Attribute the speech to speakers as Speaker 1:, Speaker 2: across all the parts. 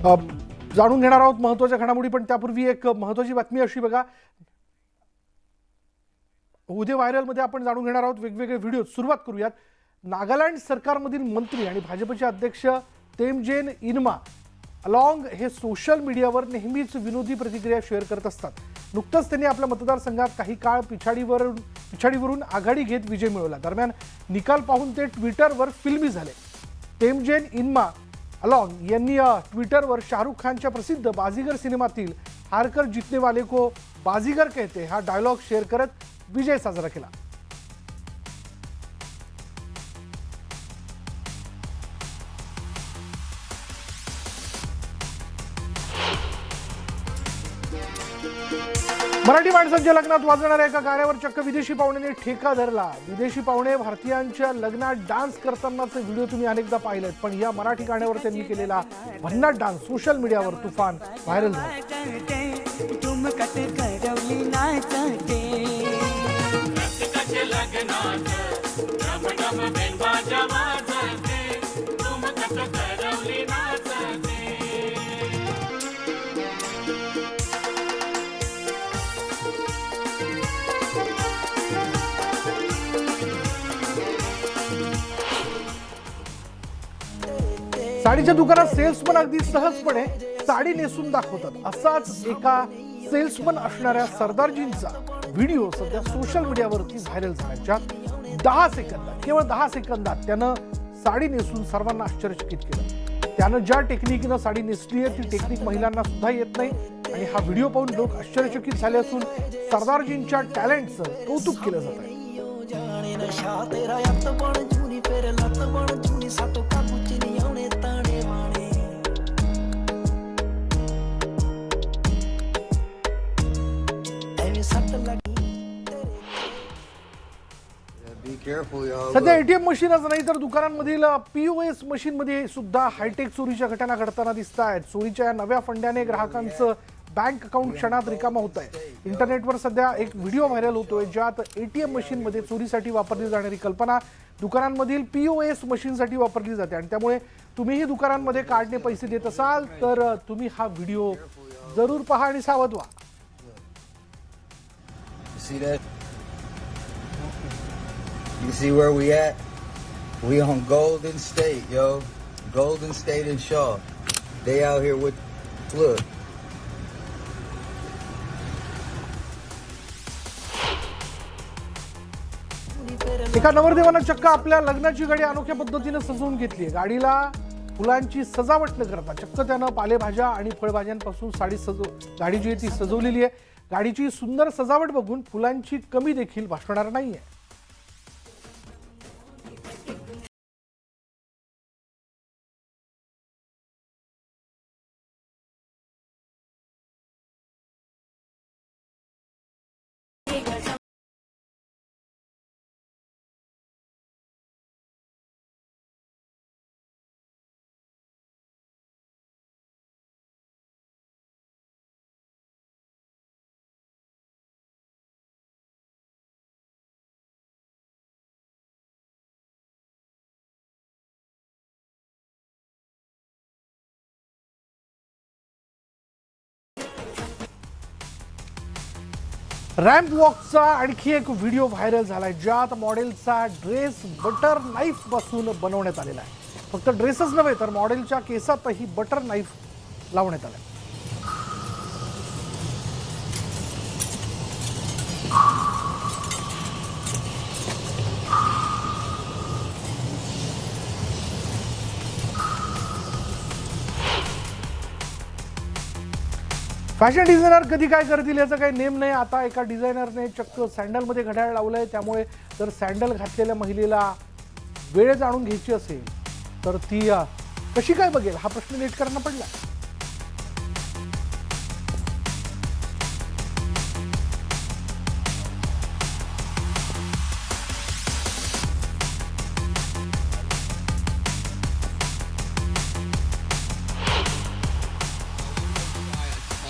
Speaker 1: जाणून घेणार आहोत महत्त्वाच्या घडामोडी, पण त्यापूर्वी एक महत्त्वाची बातमी अशी बघा, उद्या व्हायरलमध्ये आपण जाणून घेणार आहोत वेगवेगळे व्हिडिओ. सुरुवात करूयात. नागालँड सरकारमधील मंत्री आणि भाजपचे अध्यक्ष तेमजेन इनमा अलॉंग हे सोशल मीडियावर नेहमीच विनोदी प्रतिक्रिया शेअर करत असतात. नुकतंच त्यांनी आपल्या मतदारसंघात काही काळ पिछाडीवरून आघाडी घेत विजय मिळवला. दरम्यान निकाल पाहून ते ट्विटरवर फिल्मी झाले. तेमजेन इनमा अलॉंग यांनी ट्विटरवर शाहरुख खानच्या प्रसिद्ध बाजीगर सिनेमातील हारकर जितने वाले को बाजीगर कहते हा डायलॉग शेअर करत विजय साजरा केला. मराठी माणसांच्या लग्नात वाजणाऱ्या एका गाण्यावर चक्क विदेशी पाहुण्यांनी ठेका धरला. विदेशी पाहुणे भारतीयांच्या लग्नात डान्स करतानाचे व्हिडिओ तुम्ही अनेकदा पाहिलेत, पण या मराठी गाण्यावर त्यांनी केलेला भन्नाट डान्स सोशल मीडियावर तुफान व्हायरल झाला. साडीच्या दुकानात सेल्समन अगदी सहजपणे साडी नेसून दाखवतात. असाच एका सेल्समन असणाऱ्या सरदारजींचा व्हिडिओ सध्या सोशल मीडियावरती व्हायरल झाला, ज्यात 10 सेकंदात त्यानं साडी नेसून सर्वांना आश्चर्यचकित केलं. त्यानं ज्या टेक्निकीनं साडी नेसली आहे ती टेक्निक महिलांना सुद्धा येत नाही आणि हा व्हिडिओ पाहून लोक आश्चर्यचकित झाले असून सरदारजींच्या टॅलेंटचं कौतुक केलं जात आहे. सध्या एटीएम मशीनच नाही तर दुकानांमधील POS मशीनमध्ये सुद्धा हायटेक चोरीच्या घटना घडताना दिसत आहेत. चोरीच्या या नव्या फंड्याने ग्राहकांचं बँक अकाउंट क्षणात रिकामा होत आहे. इंटरनेटवर सध्या एक व्हिडिओ व्हायरल होतोय, ज्यात एटीएम मशीनमध्ये चोरीसाठी वापरली जाणारी कल्पना दुकानांमधील POS मशीनसाठी वापरली जाते आणि त्यामुळे तुम्हीही दुकानांमध्ये कार्डने पैसे देत असाल तर तुम्ही हा व्हिडिओ जरूर पहा आणि सावध व्हा.
Speaker 2: You see where we at? We on Golden State, yo. Golden State and Shaw. They out here with look.
Speaker 1: एका नवरदेवानं चक्क आपल्या लग्नाची गाडी अनोख्या पद्धतीने सजवून घेतली. गाडीला फुलांची सजावट न करता चक्क त्यानं पालेभाज्या आणि फळभाज्यांपासून गाडी जी आहे ती सजवलेली आहे. गाडीची सुंदर सजावट बघून फुलांची कमी देखील भासणार नाहीये. रॅम्प वॉकचा आणखी एक व्हिडिओ व्हायरल झालाय, ज्यात मॉडेलचा ड्रेस बटर नाईफ पासून बनवण्यात आलेला आहे. फक्त ड्रेसच नव्हे तर मॉडेलच्या केसातही बटर नाईफ लावण्यात आलाय. फॅशन डिझायनर कधी काय करतील याचा काही नेम नाही. आता एका डिझायनरने चक्क सँडलमध्ये घड्याळ लावलंय. त्यामुळे जर सँडल घातलेल्या महिलेला वेळ जाणून घ्यायची असेल तर ती कशी काय बघेल हा प्रश्न नेटकरांना पडला.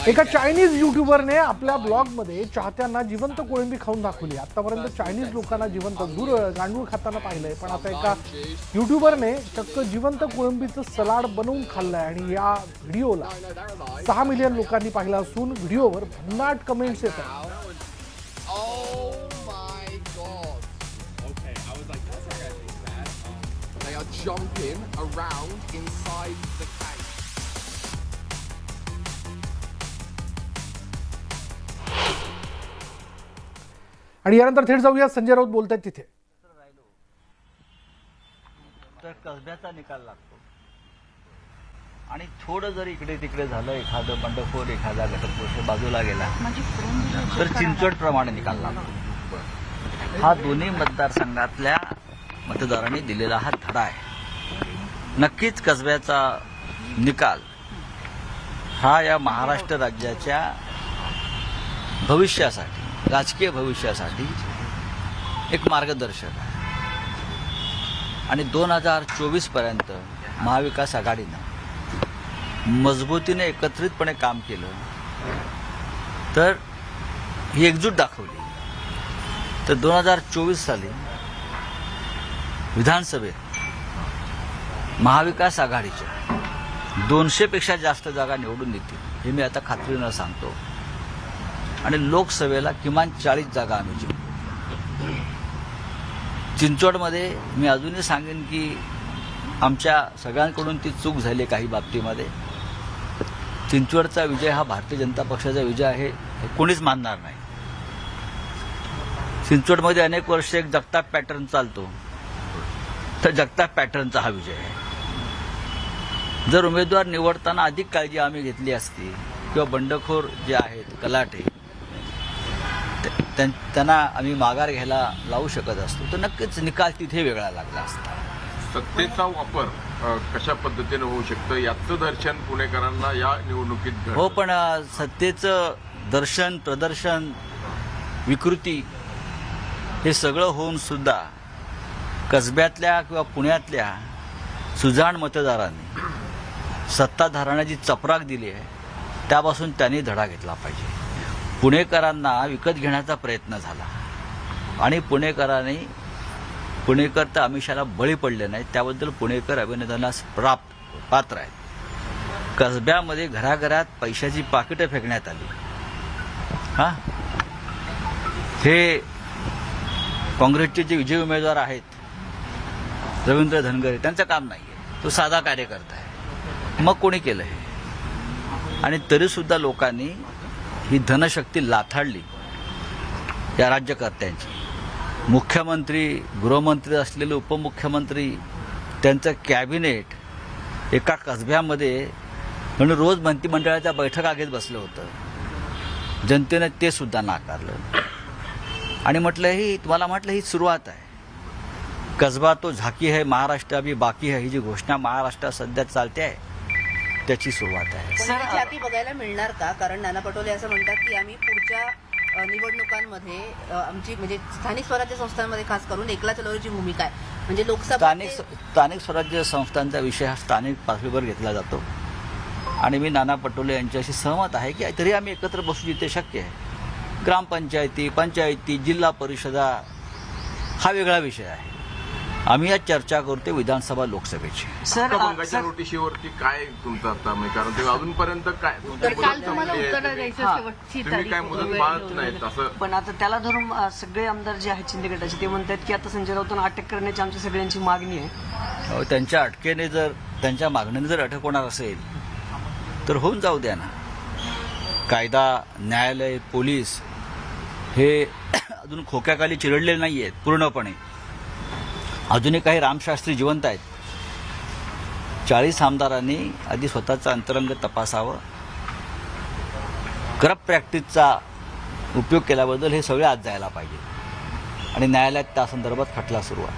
Speaker 1: एका चायनीज युट्यूबरने आपल्या ब्लॉगमध्ये चाहत्यांना जिवंत कोळंबी खाऊन दाखवली. आतापर्यंत चायनीज लोकांना जिवंत गांडूळ खाताना पाहिलंय, पण आता एका युट्यूबरने चक्क जिवंत कोळंबीचं सलाड बनवून खाल्लंय आणि या व्हिडिओला 6 मिलियन लोकांनी पाहिलं असून व्हिडिओवर भन्नाट कमेंट्स येत आहेत.
Speaker 3: They are jumping around inside the tank.
Speaker 1: आणि यानंतर थेट जाऊया संजय राऊत बोलतायत तिथे.
Speaker 4: तर कसब्याचा निकाल लागतो आणि थोडं जर इकडे तिकडे झालं, एखादं बंडखोर एखादा घटकपुरुष बाजूला गेला तर चिंचवड प्रमाणे निकाल लागतो. हा दोन्ही मतदारसंघातल्या मतदारांनी दिलेला हा धडा आहे. नक्कीच कसब्याचा निकाल हा या महाराष्ट्र राज्याच्या भविष्यासाठी, राजकीय भविष्यासाठी एक मार्गदर्शक आहे. आणि 2024 पर्यंत महाविकास आघाडीनं मजबूतीने एकत्रितपणे काम केलं तर ही एकजूट दाखवली तर 2024 साली विधानसभेत महाविकास आघाडीच्या 200 पेक्षा जास्त जागा निवडून येतील हे मी आता खात्रीनं सांगतो. आणि लोकसभेला किमान 40 जागा आम्ही जिंकू. चिंचवडमध्ये मी अजूनही सांगेन की आमच्या सगळ्यांकडून ती चूक झाली काही बाबतीमध्ये. चिंचवडचा विजय हा भारतीय जनता पक्षाचा विजय आहे हे कोणीच मानणार नाही. चिंचवडमध्ये अनेक वर्ष एक जगताप पॅटर्न चालतो, तर जगताप पॅटर्नचा हा विजय आहे. जर उमेदवार निवडताना अधिक काळजी आम्ही घेतली असती किंवा बंडखोर जे आहेत कलाटे त्यांना आम्ही माघार घ्यायला लावू शकत असतो तर नक्कीच निकाल तिथे वेगळा लागला असता.
Speaker 5: सत्तेचा वापर कशा पद्धतीने होऊ शकतं याचं दर्शन पुणेकरांना या निवडणुकीत घडलं.
Speaker 4: हो, पण सत्तेचं दर्शन, प्रदर्शन, विकृती हे सगळं होऊन सुद्धा कसब्यातल्या किंवा पुण्यातल्या सुजाण मतदारांनी सत्ताधाऱ्यांना जी चपराक दिली आहे त्यापासून त्यांनी धडा घेतला पाहिजे. पुणेकरांना विकत घेण्याचा प्रयत्न झाला आणि पुणेकर तर आमिषाला बळी पडले नाहीत, त्याबद्दल पुणेकर अभिनंदनास पात्र आहेत. कसब्यामध्ये घराघरात पैशाची पाकिटं फेकण्यात आली. हे काँग्रेसचे जे विजयी उमेदवार आहेत रवींद्र धनगरे त्यांचं काम नाही आहे, तो साधा कार्यकर्ता आहे. मग कोणी केलं हे? आणि तरीसुद्धा लोकांनी ही धनशक्ती लाथाडली या राज्यकर्त्यांची. मुख्यमंत्री, गृहमंत्री असलेले उपमुख्यमंत्री, त्यांचं कॅबिनेट एका कसब्यामध्ये म्हणून रोज मंत्रिमंडळाच्या बैठका घेत बसलं होतं. जनतेने ते सुद्धा नाकारलं आणि तुम्हाला म्हटलं ही सुरुवात आहे. कसबा तो झाकी है, महाराष्ट्र अभी बाकी है, ही जी घोषणा महाराष्ट्रात सध्या चालते आहे त्याची सुरुवात आहे.
Speaker 6: पण ही छाती बघायला मिळणार का? कारण नाना पटोले असं म्हणतात की आम्ही पुढच्या निवडणुकांमध्ये आमची म्हणजे स्थानिक स्वराज्य संस्थांमध्ये खास करून एकला चळवळीची भूमिका आहे. म्हणजे लोकसभा
Speaker 4: स्थानिक स्वराज्य संस्थांचा विषय हा स्थानिक पातळीवर घेतला जातो आणि मी नाना पटोले यांच्याशी सहमत आहे की तरी आम्ही एकत्र बसू जिथे शक्य आहे. ग्रामपंचायती, पंचायती, जिल्हा परिषदा हा वेगळा विषय आहे. आम्ही आज चर्चा करतोय विधानसभा लोकसभेची.
Speaker 5: हक्कभंगाच्या नोटिशीवरती काय तुमचं आता म्हणजे कारण ते अजूनपर्यंत काय तुम्ही काय मुदत पाळत नाहीत असं.
Speaker 7: पण आता त्याला धरून सगळे आमदार जे आहेत शिंदे गटाचे ते म्हणतात की आता संजय राऊतांना अटक करण्याची आमच्या सगळ्यांची मागणी आहे.
Speaker 4: त्यांच्या अटकेने जर त्यांच्या मागणीने जर अटक होणार असेल तर होऊन जाऊ द्या ना. कायदा, न्यायालय, पोलीस हे अजून खोक्याखाली चिरडलेले नाही आहेत पूर्णपणे. अजूनही काही रामशास्त्री जिवंत आहेत. 40 आमदारांनी आधी स्वतःचं अंतरंग तपासावं. करप्ट प्रॅक्टिसचा उपयोग केल्याबद्दल हे सगळे आज जायला पाहिजे आणि न्यायालयात त्या संदर्भात खटला सुरू आहे.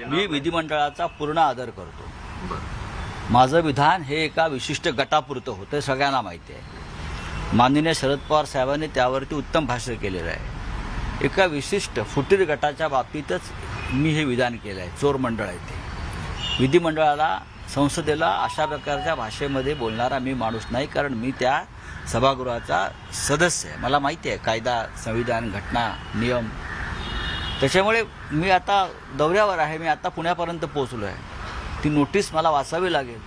Speaker 4: मी विधिमंडळाचा पूर्ण आदर करतो. माझं विधान हे एका विशिष्ट गटापुरतं होतं हे सगळ्यांना माहिती आहे. माननीय शरद पवार साहेबांनी त्यावरती उत्तम भाष्य केलेलं आहे. एका विशिष्ट फुटीर गटाच्या बाबतीतच मी हे विधान केलं आहे. चोर मंडळ आहे ते. विधिमंडळाला संसदेला अशा प्रकारच्या भाषेमध्ये बोलणारा मी माणूस नाही, कारण मी त्या सभागृहाचा सदस्य आहे. मला माहिती आहे कायदा, संविधान, घटना, नियम. त्याच्यामुळे मी आता दौऱ्यावर आहे. मी आता पुण्यापर्यंत पोहोचलो आहे. ती नोटीस मला वाचावी लागेल.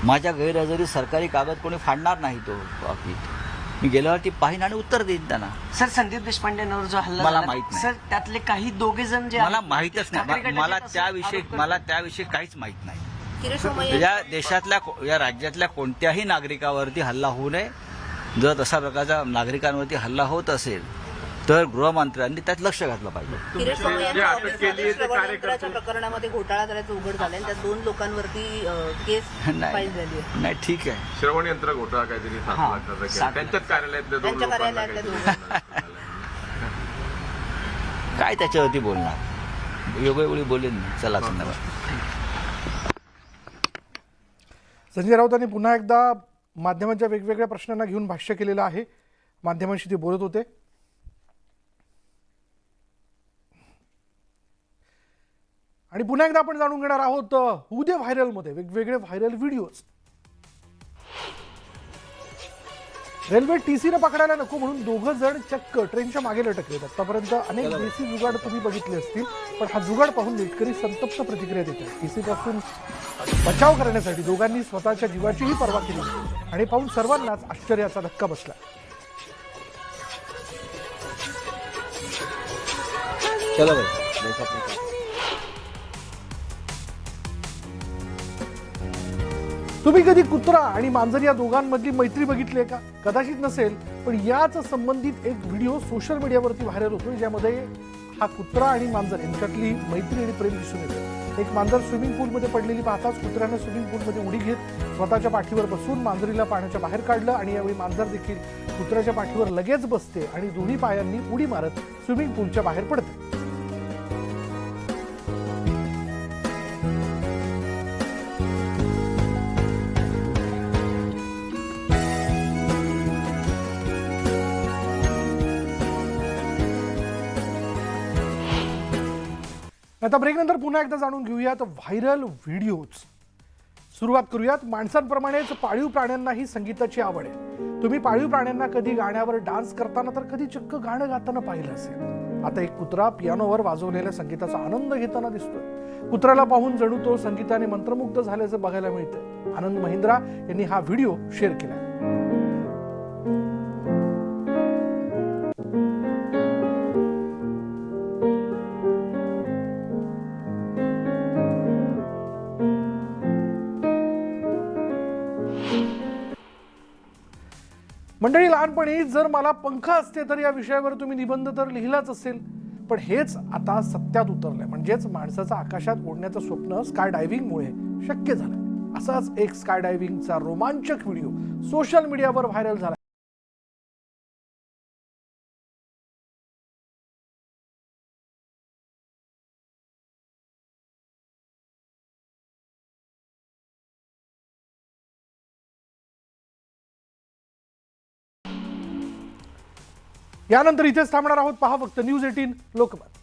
Speaker 4: माझ्या गैरहजेरीत सरकारी कागद कोणी फाडणार नाही. तो बाबतीत मी गेल्यावरती पाहीन आणि उत्तर देईन त्यांना.
Speaker 7: सर, संदीप देशपांडेंवर जो हल्ला
Speaker 4: मला
Speaker 7: झाला,
Speaker 4: माहित नाही.
Speaker 7: सर त्यातले काही दोघे जण जे
Speaker 4: मला
Speaker 7: आहेत,
Speaker 4: माहीतच
Speaker 7: ठाकरे
Speaker 4: नाही.
Speaker 7: गटाचे
Speaker 4: मला
Speaker 7: असं
Speaker 4: त्याविषयी
Speaker 7: आरोप
Speaker 4: मला त्याविषयी काहीच माहीत नाही.
Speaker 6: किरीट सोमय्या
Speaker 4: या देशातल्या या राज्यातल्या कोणत्याही नागरिकावरती हल्ला होऊ नये. जर तशा प्रकारचा नागरिकांवरती हल्ला होत असेल तर गृहमंत्र्यांनी त्यात लक्ष घातलं पाहिजे.
Speaker 6: किरीट सोमय्या
Speaker 5: जे
Speaker 6: यांच्या
Speaker 5: अटक केली आहे ते
Speaker 6: ऑफिसमध्ये
Speaker 5: कार्यकर्ते-
Speaker 6: श्रवणयंत्राच्या प्रकरणामध्ये घोटाळा झाल्याचं उघड झालंय. त्या 2 लोकांवरती केस फाईल
Speaker 4: नाही
Speaker 6: झाली आहे.
Speaker 4: नाही, ठीक आहे.
Speaker 5: श्रवण यंत्र घोटाळा काहीतरी 7
Speaker 7: हां,
Speaker 5: लाखाचा केला.
Speaker 7: 7
Speaker 5: त्यांच्याच कार्यालयातल्या 2
Speaker 6: त्यांच्या
Speaker 5: लोकांना
Speaker 6: कार्यालयातल्या
Speaker 5: काहीतरी
Speaker 4: काय त्याच्यावरती बोलणार. वेगवेगळी बोलेन मी. चला धन्यवाद.
Speaker 1: संजय राऊतांनी पुन्हा एकदा माध्यमांच्या वेगवेगळ्या प्रश्नांना घेऊन भाष्य केलेलं आहे. माध्यमांशी ते बोलत होते. आणि पुन्हा एकदा आपण जाणून घेणार आहोत होऊ दे व्हायरलमध्ये वेगवेगळे व्हायरल व्हिडिओज. रेल्वे टीसीने पकडायला नको म्हणून 2 जण चक्क ट्रेनच्या मागे लटकलेत. आतापर्यंत अनेक देशी जुगाड तुम्ही बघितले असतील, पण हा जुगाड पाहून नेटकरी संतप्त प्रतिक्रिया देतात. टीसी पासून बचाव करण्यासाठी दोघांनी स्वतःच्या जीवाचीही पर्वा केली आणि पाहून सर्वांनाच आश्चर्याचा धक्का बसला.
Speaker 2: चलो भाई देखो अपने काम.
Speaker 1: तुम्ही कधी कुत्रा आणि मांजर या दोघांमधली मैत्री बघितली आहे का? कदाचित नसेल, पण याच संबंधित एक व्हिडिओ सोशल मीडियावरती व्हायरल होतोय, ज्यामध्ये हा कुत्रा आणि मांजर यांच्यातली मैत्री आणि प्रेम दिसून येते. एक मांजर स्विमिंग पूलमध्ये पडलेली पाहताच कुत्र्यानं स्विमिंग पूलमध्ये उडी घेत स्वतःच्या पाठीवर बसून मांजरीला पाण्याच्या बाहेर काढलं आणि यावेळी मांजर देखील कुत्र्याच्या पाठीवर लगेच बसते आणि दोन्ही पायांनी उडी मारत स्विमिंग पूलच्या बाहेर पडते. आता ब्रेकनंतर पुन्हा एकदा जाणून घेऊयात व्हायरल व्हिडिओज. सुरुवात करूयात माणसांप्रमाणेच पाळीव प्राण्यांनाही संगीताची आवड आहे. तुम्ही पाळीव प्राण्यांना कधी गाण्यावर डान्स करताना तर कधी चक्क गाणं गाताना पाहिलं असेल. आता एक कुत्रा पियानोवर वाजवलेल्या संगीताचा आनंद घेताना दिसतोय. कुत्र्याला पाहून जणू तो संगीताने मंत्रमुग्ध झाल्याचं बघायला मिळतंय. आनंद महिंद्रा यांनी हा व्हिडिओ शेअर केला. मंडळी, लहानपणी जर मला पंख असते तर या विषयावर तुम्ही निबंध तर लिहिलाच असेल, पण हेच आता सत्यात उतरलंय. म्हणजेच माणसाचं आकाशात उडण्याचं स्वप्न स्काय डायव्हिंगमुळे शक्य झालं. असाच एक स्काय डायव्हिंगचा रोमांचक व्हिडिओ सोशल मीडियावर व्हायरल झाला. यानंतर इथेच थांबणार आहोत. पहा फक्त न्यूज 18 लोकमत.